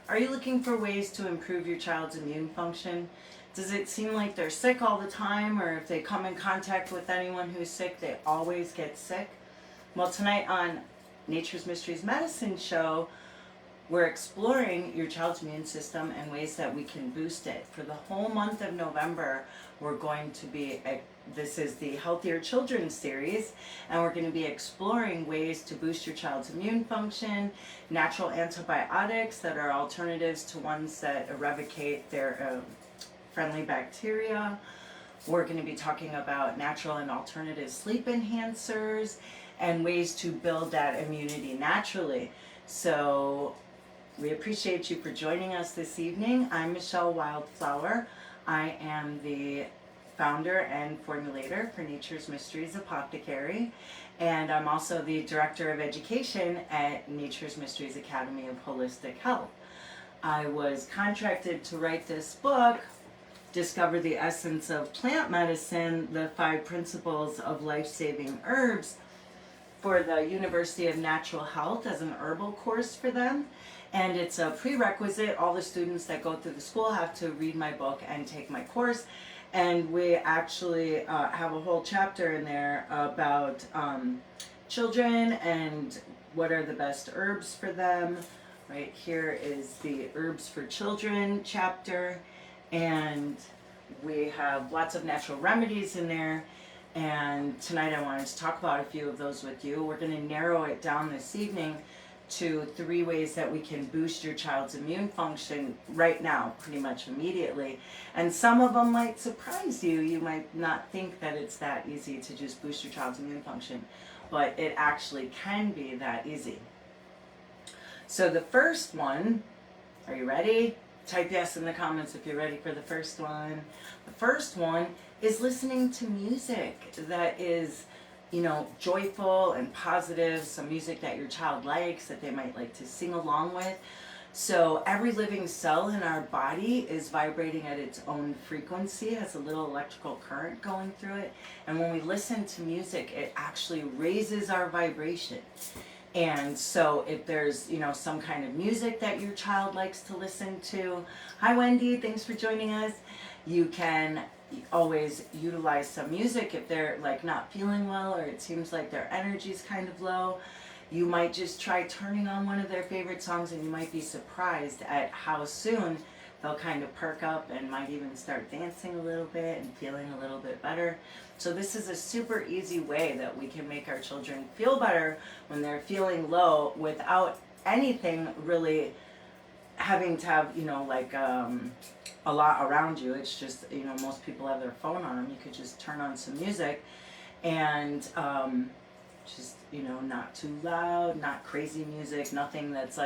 Are you looking for ways to improve your child's immune function? Does it seem like they're sick all the time, or if they come in contact with anyone who's sick, they always get sick? Well, tonight on Nature's Mysteries Medicine show, we're exploring your child's immune system and ways that we can boost it. For the whole month of November, we're going to be, this is the Healthier Children series, and we're going to be exploring ways to boost your child's immune function, natural antibiotics that are alternatives to ones that eradicate their friendly bacteria. We're going to be talking about natural and alternative sleep enhancers and ways to build that immunity naturally. So we appreciate you for joining us this evening. I'm Michele Wildflower. I am the founder and formulator for Nature's Mysteries Apothecary, and I'm also the Director of Education at Nature's Mysteries Academy of Holistic Health. I was contracted to write this book, Discover the Essence of Plant Medicine, the 5 Principles of Life-Saving Herbs, for the University of Natural Health as an herbal course for them. And it's a prerequisite. All the students that go through the school have to read my book and take my course. And we actually have a whole chapter in there about children and what are the best herbs for them. Right here is the Herbs for Children chapter. And we have lots of natural remedies in there. And tonight I wanted to talk about a few of those with you. We're going to narrow it down this evening to 3 ways that we can boost your child's immune function right now, pretty much immediately. And some of them might surprise you. You might not think that it's that easy to just boost your child's immune function, but it actually can be that easy. So the first one, are you ready? Type yes in the comments if you're ready for the first one. The first one is listening to music that is, joyful and positive, some music that your child likes, that they might like to sing along with. So every living cell in our body is vibrating at its own frequency, has a little electrical current going through it. And when we listen to music, it actually raises our vibration. And so if there's, some kind of music that your child likes to listen to, hi Wendy, thanks for joining us. You can always utilize some music if they're not feeling well, or it seems like their energy's kind of low. You might just try turning on one of their favorite songs, and you might be surprised at how soon they'll kind of perk up and might even start dancing a little bit and feeling a little bit better. So this is a super easy way that we can make our children feel better when they're feeling low without anything really having to have, a lot around you. It's just, most people have their phone on them. You could just turn on some music and just, not too loud, not crazy music, nothing that's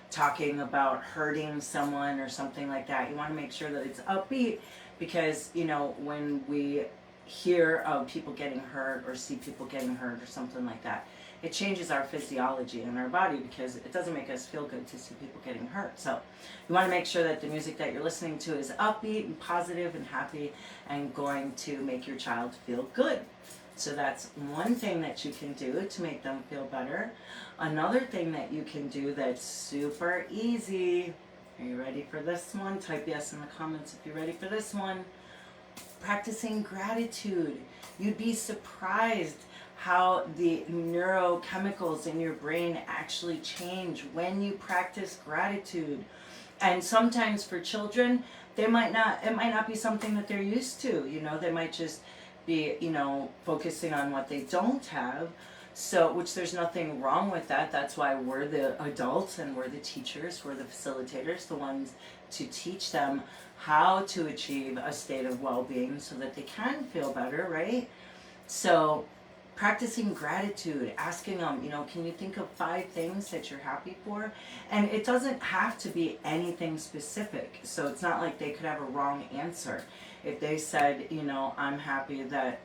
talking about hurting someone or something like that. You want to make sure that it's upbeat, because, when we hear of people getting hurt or see people getting hurt or something like that, it changes our physiology in our body, because it doesn't make us feel good to see people getting hurt. So you want to make sure that the music that you're listening to is upbeat and positive and happy and going to make your child feel good. So that's one thing that you can do to make them feel better. Another thing that you can do that's super easy. Are you ready for this one? Type yes in the comments if you're ready for this one. Practicing gratitude. You'd be surprised how the neurochemicals in your brain actually change when you practice gratitude. And sometimes for children, it might not be something that they're used to. They might just be, focusing on what they don't have. So, which there's nothing wrong with that. That's why we're the adults and we're the teachers, we're the facilitators, the ones to teach them how to achieve a state of well-being so that they can feel better, right? So practicing gratitude, asking them, can you think of 5 things that you're happy for? And it doesn't have to be anything specific. So it's not like they could have a wrong answer. If they said, I'm happy that,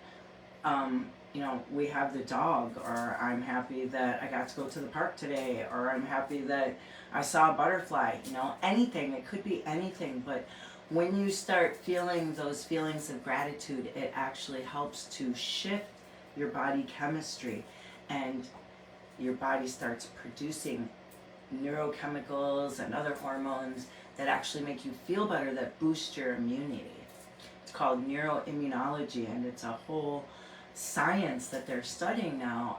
we have the dog, or I'm happy that I got to go to the park today, or I'm happy that I saw a butterfly, anything. It could be anything. But when you start feeling those feelings of gratitude, it actually helps to shift your body chemistry, and your body starts producing neurochemicals and other hormones that actually make you feel better, that boost your immunity. It's called neuroimmunology, and it's a whole science that they're studying now.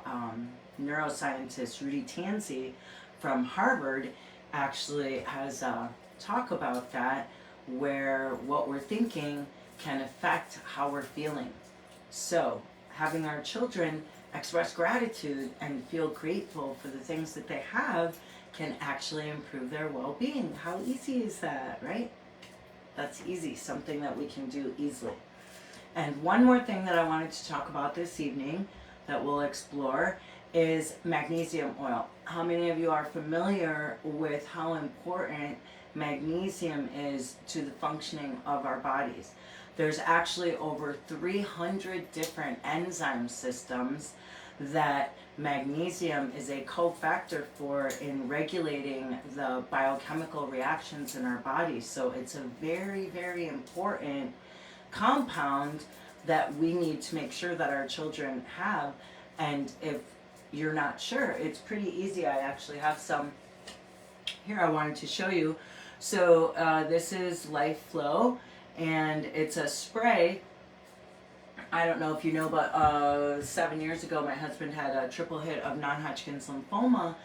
Neuroscientist Rudy Tanzi from Harvard actually has a talk about that, where what we're thinking can affect how we're feeling. So having our children express gratitude and feel grateful for the things that they have can actually improve their well-being. How easy is that, right? That's easy, something that we can do easily. And one more thing that I wanted to talk about this evening that we'll explore is magnesium oil. How many of you are familiar with how important magnesium is to the functioning of our bodies? There's actually over 300 different enzyme systems that magnesium is a cofactor for in regulating the biochemical reactions in our bodies. So it's a very, very important compound that we need to make sure that our children have. And if you're not sure, it's pretty easy. I actually have some here I wanted to show you. So this is Life Flow, and it's a spray. I don't know if you know, but 7 years ago my husband had a triple hit of non-Hodgkin's lymphoma,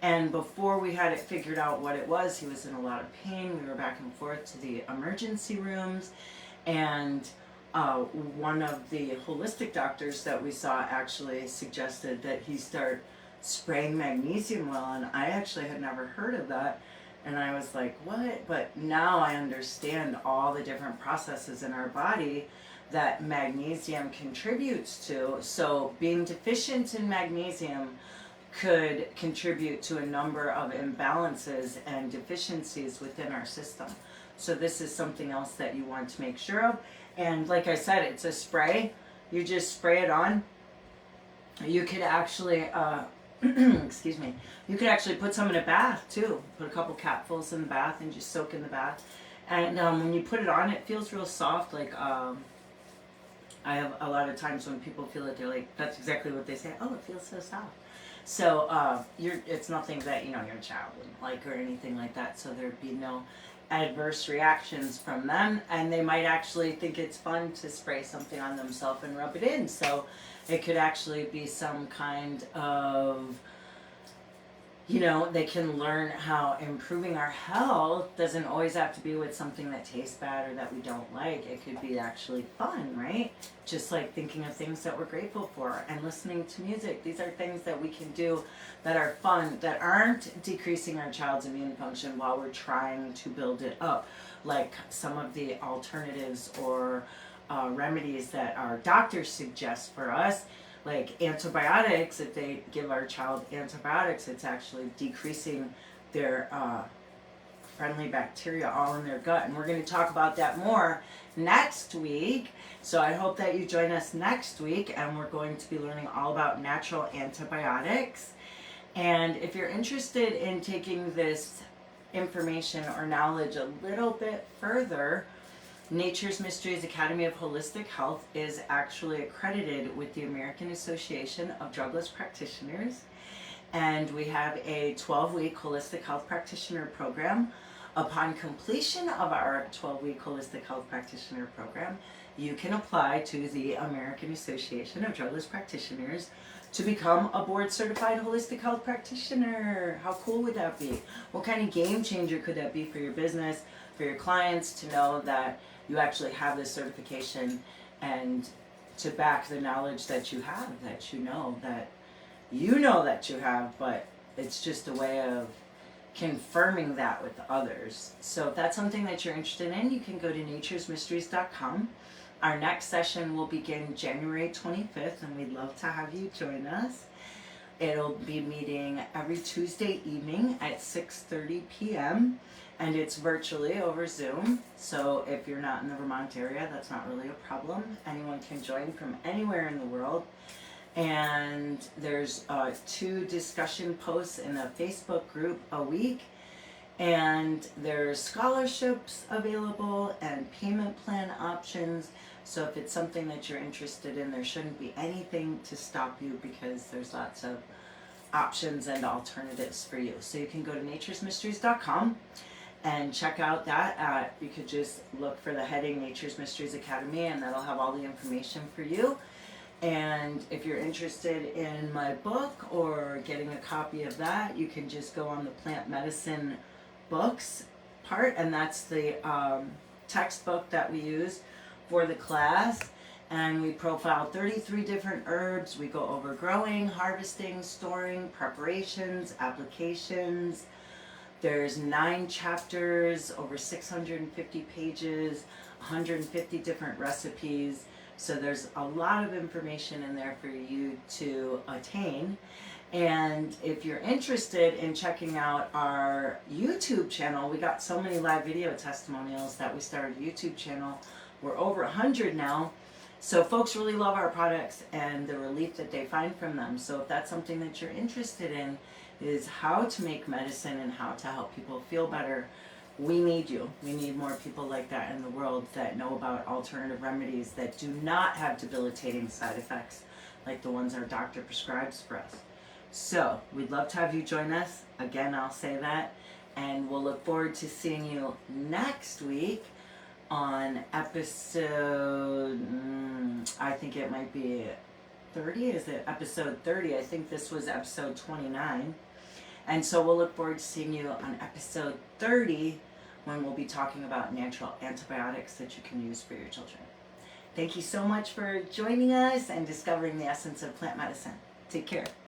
and before we had it figured out what it was, he was in a lot of pain. We were back and forth to the emergency rooms, and one of the holistic doctors that we saw actually suggested that he start spraying magnesium oil, and I actually had never heard of that. And I was like, what? But now I understand all the different processes in our body that magnesium contributes to. So being deficient in magnesium could contribute to a number of imbalances and deficiencies within our system. So this is something else that you want to make sure of. And like I said, it's a spray. You just spray it on. You could actually, excuse me, you could actually put some in a bath too. Put a couple capfuls in the bath and just soak in the bath. And when you put it on, it feels real soft. Like I have a lot of times when people feel it, they're like, that's exactly what they say. Oh, it feels so soft. So it's nothing that your child wouldn't like or anything like that. So there'd be no adverse reactions from them, and they might actually think it's fun to spray something on themselves and rub it in. So it could actually be some kind of, they can learn how improving our health doesn't always have to be with something that tastes bad or that we don't like. It could be actually fun, right? Just like thinking of things that we're grateful for and listening to music. These are things that we can do that are fun, that aren't decreasing our child's immune function while we're trying to build it up. Like some of the alternatives or remedies that our doctors suggest for us, like antibiotics. If they give our child antibiotics, it's actually decreasing their friendly bacteria all in their gut. And we're going to talk about that more next week. So I hope that you join us next week, and we're going to be learning all about natural antibiotics. And if you're interested in taking this information or knowledge a little bit further, Nature's Mysteries Academy of Holistic Health is actually accredited with the American Association of Drugless Practitioners, and we have a 12-week holistic health practitioner program. Upon completion of our 12-week holistic health practitioner program, you can apply to the American Association of Drugless Practitioners to become a board-certified holistic health practitioner. How cool would that be? What kind of game changer could that be for your business, for your clients, to know that you actually have this certification and to back the knowledge that you have, that you know that you have, but it's just a way of confirming that with others. So if that's something that you're interested in, you can go to naturesmysteries.com. Our next session will begin January 25th, and we'd love to have you join us. It'll be meeting every Tuesday evening at 6:30 p.m. and it's virtually over Zoom. So if you're not in the Vermont area, that's not really a problem. Anyone can join from anywhere in the world. And there's 2 discussion posts in a Facebook group a week. And there's scholarships available and payment plan options. So if it's something that you're interested in, there shouldn't be anything to stop you, because there's lots of options and alternatives for you. So you can go to naturesmysteries.com and check out that. You could just look for the heading Nature's Mysteries Academy, and that'll have all the information for you. And if you're interested in my book or getting a copy of that, you can just go on the plant medicine books part, and that's the textbook that we use for the class. And we profile 33 different herbs. We go over growing, harvesting, storing, preparations, applications. There's 9 chapters, over 650 pages, 150 different recipes. So there's a lot of information in there for you to attain. And if you're interested in checking out our YouTube channel, we got so many live video testimonials that we started a YouTube channel. We're over 100 now. So folks really love our products and the relief that they find from them. So if that's something that you're interested in, is how to make medicine and how to help people feel better, we need you. We need more people like that in the world that know about alternative remedies that do not have debilitating side effects like the ones our doctor prescribes for us. So we'd love to have you join us. Again, I'll say that. And we'll look forward to seeing you next week on episode, I think it might be 30. Is it episode 30? I think this was episode 29. And so we'll look forward to seeing you on episode 30 when we'll be talking about natural antibiotics that you can use for your children. Thank you so much for joining us and discovering the essence of plant medicine. Take care.